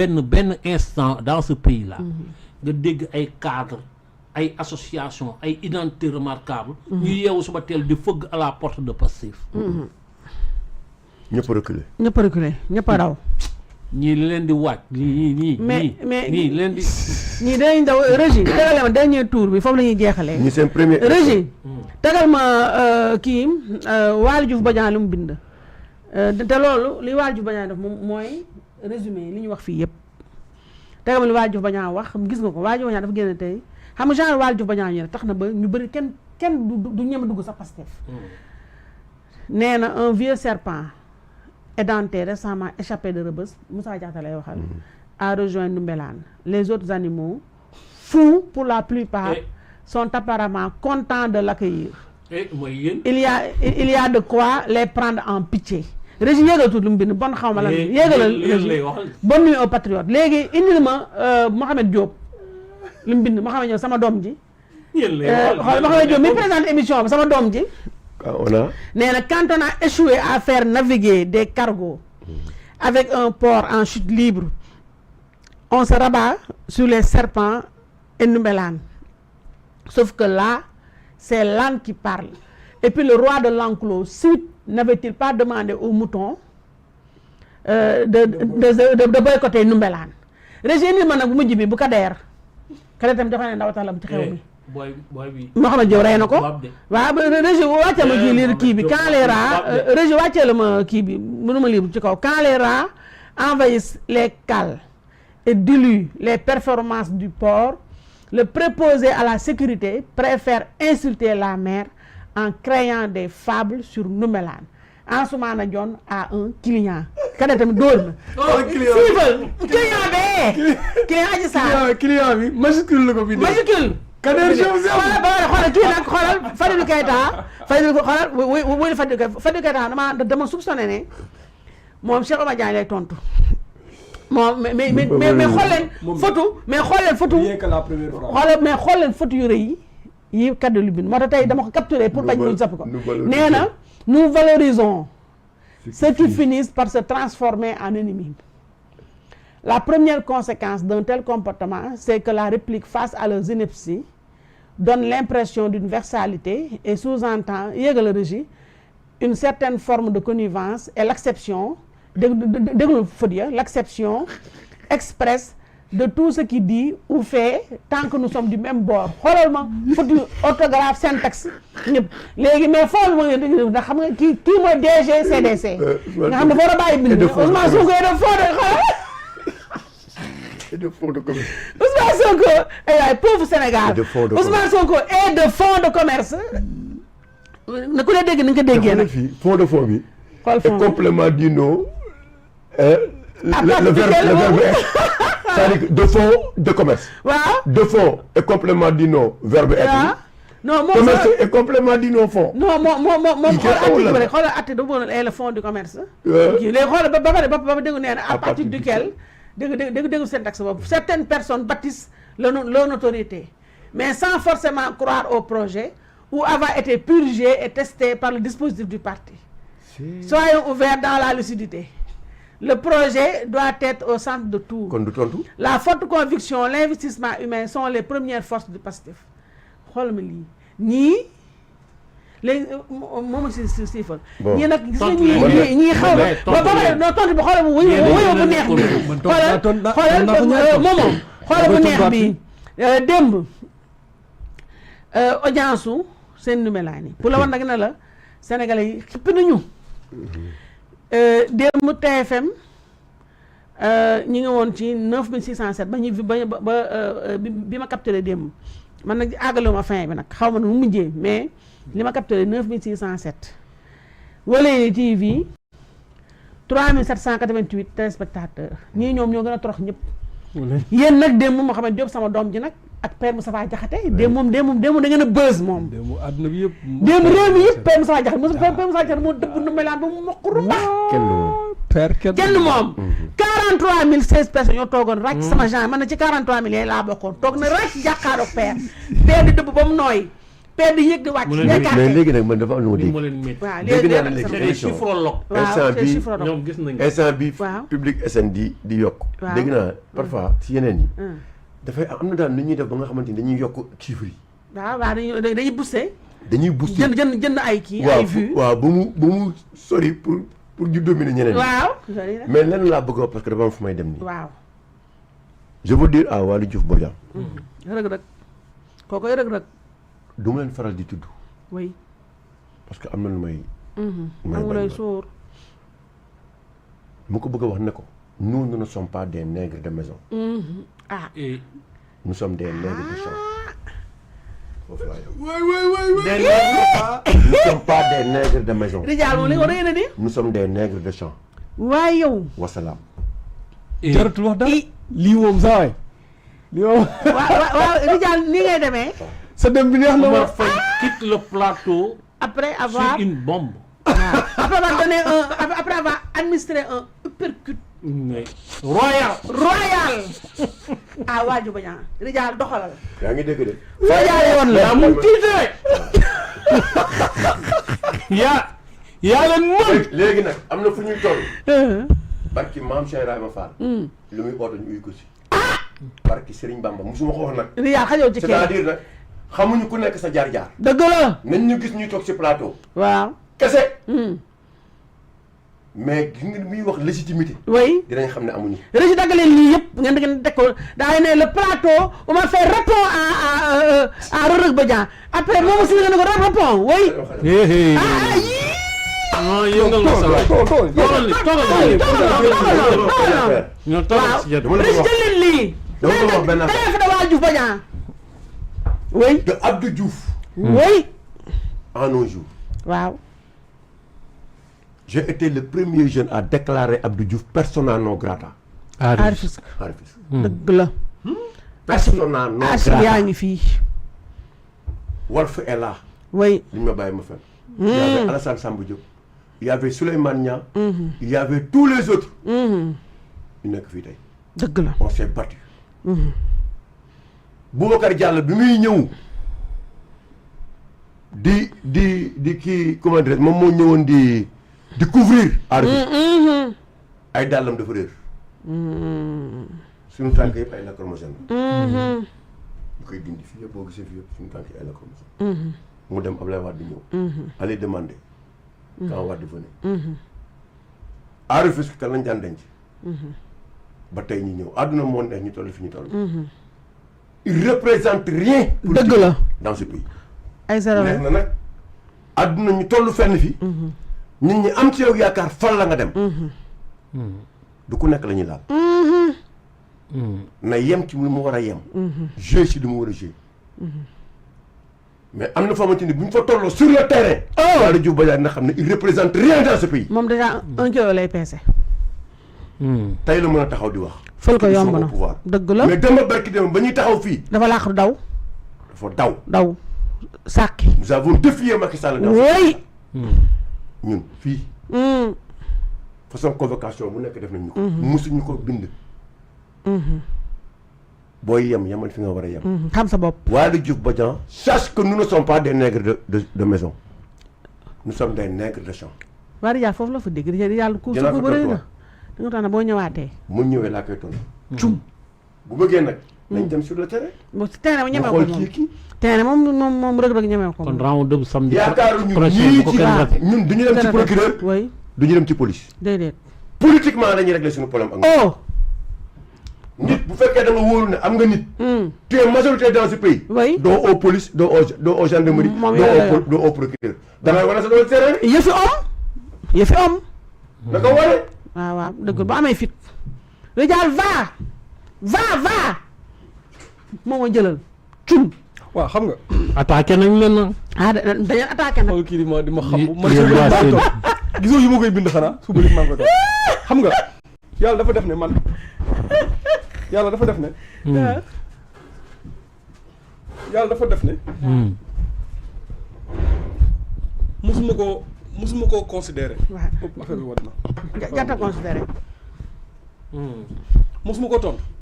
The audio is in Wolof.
benn instant dans ce pays là nga dégg ay cadre ay association ay identité remarquable ñu yeewu suba teel di fëgg à la porte de Pastef ñëpp reculer ñëpp a raw ñii li leen di waaj ñii leen di ñii dañ daw Régis tegal ma dernier tour bi foofu la ñuy jeexalee ñi seen premier Régis tegal ma kii Waly Diouf Bodiang lu mu bind te loolu li Waly Diouf Bodiang def moom mooy résumé li ñu wax fii yëpp tegal ma li Waly Diouf Bodiang wax gis nga ko Waly Diouf Bodiang dafa génn tey xam nga genre Waly Diouf Bodiang ñu tax na ba ñu bëri kenn du ñeme dugg sax Pastef nee na un vieux serpent édenté récemment échappé de Rebeuss Moussa Diatta lay waxal a rejoint Ndoumbelane. Les autres animaux fous pour la plupart sont apparemment contents de l'accueillir. Il y a de quoi les prendre en pitié. Régis yéegal tuuti lu mu bind bon xaw ma lan yéegalal bonne nuit aux patriotes léegi indil ma Mohamed Diop lu mu bind Mohamed Diop sama doom ji Mohamed Diop mi présente émission bi sama doom ji nee na quand on a échoué à faire naviguer des cargos avec un port en chute libre, on se rabat sur les serpents et Ndoumbelane. Sauf que là, c'est l'âne qui parle. Et puis le roi de l'enclos, suite, n'avait-il pas demandé aux moutons de boycotter Ndoumbelane? Régis ni man nag bu mujj bi bu Kader tam joxe ne ndawatalam ci xew mi Mohamed Diop rey na ko waaw Régis wàccee ma kii lire kii bi quand les rats Régis wàccee la ma kii bi mënuma lire ci kaw quand les rats envahissent les cales et diluent les performances du port, le préposé à la sécurité préfère insulter la mer en créant des fables sur Ndoumbelane. Ansoumana Dione a un client. Kader tamit dóor na. client Adji Sarr client bi majuscule la ko bindee majuscule Kader xoolal kii nag xoolal Fadilou Keita Fadilou Keita dama soupçonné ne moom Cheikh Omar Diagne lay tontu moom mais xool leen photo mais xool leen photo xoolal mais xool leen photo yu rëy yi Kader lu bind moo tax tey dama ko capturé pour bañ ñu zapp ko nee na nous valorisons ceux qui finissent par se transformer en ennemis. La première conséquence d'un tel comportement, c'est que la réplique face à leurs inepties donne l'impression d'une versalité et sous-entend, yégal Régis, une certaine forme de connivence et l'acception, l'acception expresse de tout ce qui dit ou fait tant que nous sommes du même bord. Xoolal ma photo orthographe syntaxe ñëpp léegi mais foofu mooy ndax xam nga kii mooy DG CDC nga xam ne war a bàyyi bind Ousmane Sonko de fond de commerce Ousmane Sonko ay pauvre Sénégal Ousmane Sonko est de fond de commerce na ku ne dégg ni nga ko déggee nag fond de fond bi xool complément du nom le verbe c'est-à-dire de fond de commerce. waaw de fond et complément du nom verbe être. non moom commerce et complément du nom fond. non moom xoolal article da bëggoon le fond du commerce. léegi xoolal ba déggu nee na à partir duquel déggu syntaxe boobu certaines personnes bâtissent leur notoriété mais sans forcément croire au projet ou avoir été purgé et testé par le dispositif du parti. Soyons ouverts dans la lucidité. Le projet doit être au centre de tout. La forte conviction, l'investissement humain sont les premières forces du Pastef. xool ma lii ñii léegi moom si siifal ñii nag gis nga ñii xaw ma ba pare noo tontu bi xoolal bu wuyu bu neex bi xoolal moomoom xoolal bu neex bi démb audience su seen Ndoumbelane pour la war nag ne la Sénégalais yi xippi nañu démb TFM ñi ngi woon ci 9607 ba ñu bi ma capturé démb man nag àggale ma fin bi nag xaw ma nu mu mujjee mais li ma capturé 9607 Waleyni TV 3788 téléspectateurs ñii ñoom ñoo gën a torox ñëpp yéen nag démb moo xam ne Diop sama doom ji nag ak Père Moustapha Diakhaté démb da ngeen a buzz moom àdduna bi yëpp démb réew mi yëpp Père Moustapha Diakhaté Père Moustapha Diakhaté moo dëbb Ndoumbelane ba mu moqru kenn moom 43016 personnes ñoo toogoon ràcc sama genre man na ci 43000 laa bokkoon toog na ràcc jàkkaaroog Père di dëbb ba mu nooy père di yëg di wàcc. Mu leen day di- carte. mais léegi nag man dafa am lu ma li dégg. ma leen métti. waaw dégg naa ne léegi léegi c'est des élection. chiffrologues. instant waaw bi chiffre ñoom gis nañu. instant bi Waaw. public SN di yokk. Waaw. dégg naa parfois si yeneen yi. dafay am na daal nu ñuy def ba nga xamante ni dañuy yokk chiffres yi. waaw waaw dañuy booster. dañuy booster. jënd ay kii waaw ay vues. waaw ba mu sori pour ñu dominer ñeneen ñi. waaw. mais lenn laa bëgg a wax parce que dafa am fu may dem nii. waaw. je veux dire à Waly Diouf Bodian. rëg-rëg kookoy rëg-rëg. du ma leen faral di tudd oui. parce que am na lu may. amu lay sóor. mu ko bëgg a wax ne ko nous ne sommes pas des nègres de maison. ah. Et nous sommes des nègres de champ. foofu laa yem. nous ne sommes pas des nègres de maison. Rijaal moom li nga war a yéene di. nous sommes des nègres de champ. waaye yow. wasalaam. jaratul wax dara i lii moom saa waay lii moom waaw Rijaal nii ngay demee. sa dem bi neex na Omar ma. Faye quitte le plateau après sur avoir une bombe. après avoir donné après avoir administré un uppercut Mais royal. royal à Waly Bodian. Rijaal doxalal. yaa ngi dégg de. foo jaaree woon la. yaa mun tiit rek. yaa leen mën. léegi nag am na fu ñuy toll. barki maam Cheikh Ibrahima Fall. lu muy oote ñu uy ko si. barki Serigne Bamba musuma ko wax nag. Rijaal xajoo ci kenn. c'est-à-dire nag xamuñu ku nekk sa jaar-jaar. dëgg la. nañ ñu gis ñuy toog si plateau. waaw. kese. mais gis nga muy wax légitimité. oui. dinañ xam ne amuñu. régi daggaleen lii yëpp ngeen teg ko daa ne le plateau on m'a fait répond à Reug Bodian après moom aussi nga ne ko répond oui. ah yii. non yëngal na sa waay. toogal li ñoo toogal si jàdd. dama la ko régi wax jël leen lii. dama la ko wax benn affaire. fi de Waly Diouf Bodian. oui. de Abdou Diouf. oui. en nos jours. waaw. j'ai été le premier jeune à déclarer Abdou Diouf persona non grata. Arifis à Rufisque. dëgg la. persona non Arifis yaa grata. ngi fii. Walf est là. oui. duñ ma bàyyi ma fen. il y avait Alassane Samba Diop. il y avait Souleymane Niang. il y avait tous les autres. ñu nekk fii tey. dëgg la. on s'est battu. Boubacar Diallo bi muy ñëw di kii comment dire moom moo ñëwoon di couvrir. Arifis ay dàllam dafa réer. suñu tànk yëpp ay lacrymogène la. ñu koy dindi fii yëpp boo gisee fii yëpp suñu tànk yi ay lacrymogène. mu dem Ablaye Wade ñëw. allez demander. quand Wade venait. à Rufisque kan lañ daan denc. ba tey ñu ñëw àdduna moo neex ñu toll fi ñu toll. il représente rien. dëgg la. dans ce pays. ay zéro neex na nag àdduna ñu toll fenn fi. nit ñi am ci yow yaakaar fal la nga dem. du ku nekk la ñuy laal. na yem ci lu mu war a yem. jouer ci lu mu war a jouer. mais am na foo xamante ni bu ñu fa tolloo sur le terrain. Waly Diouf Bodian na xam ne il représente rien dans ce pays. moom déjà 1 kilo lay peese. tey la mën a taxaw di wax. fël ko Ils sont yomb au na pouvoir. dëgg la. mais dama barki dem ba ñuy taxaw fii dafa laax daw dafa daw. sàkki. nous avons défié Macky Sall dans oui. ñun fii façon convocation bu nekk def nañu ko. musuñu ko bind. booy yem yemal fi nga war a yem. xam sa bopp. Waly Diouf Bodian sache que nous ne sommes pas des nègres de maison. nous sommes des nègres de champ. waa Rijaal foofu la fa dégg Rijaal ku dinaa su ko ko bëri tontu na. da nga tax ne boo ñëwaatee. mu ñëwee laa koy tontu. cum bu bëggee nag. nañ dem sur le terrain. bon si terrain ba mu ñemee ko xool moom kii. terrain moom Reug Reug ñemee ko kon moom. round up samedi. yaakaaruñu prochain ñii bu ko ci kenn raté. ñun duñu dem ci procureur oui duñu dem ci police. déedéet. politiquement la ñuy régler suñu problème ak ñoom. oh. nit bu fekkee da nga wóolu ne am nga nit. tu es majorité dans ce pays. oui doo au police doo au gendarmerie. moom yooyu la yor doo au procureur. da ngay wane sa doole terrain. yëfi om. na ko wane. waaw dëgg bu amee fit. Rijaal va moo ma jëlal. cum. waaw xam nga. attaqué nañ leen na. dañu attaqué nag. xool kii di ma xam. Li- man li- suba waa maa seen- toog gisoo yu ma koy bind xanaa suba li maa ngi koy toog xam nga yàlla dafa def ne man yàlla dafa def ne. yàlla dafa def ne. musuma koo considéré. waaw affaire bi war na. jarta considéré. musuma koo tontu.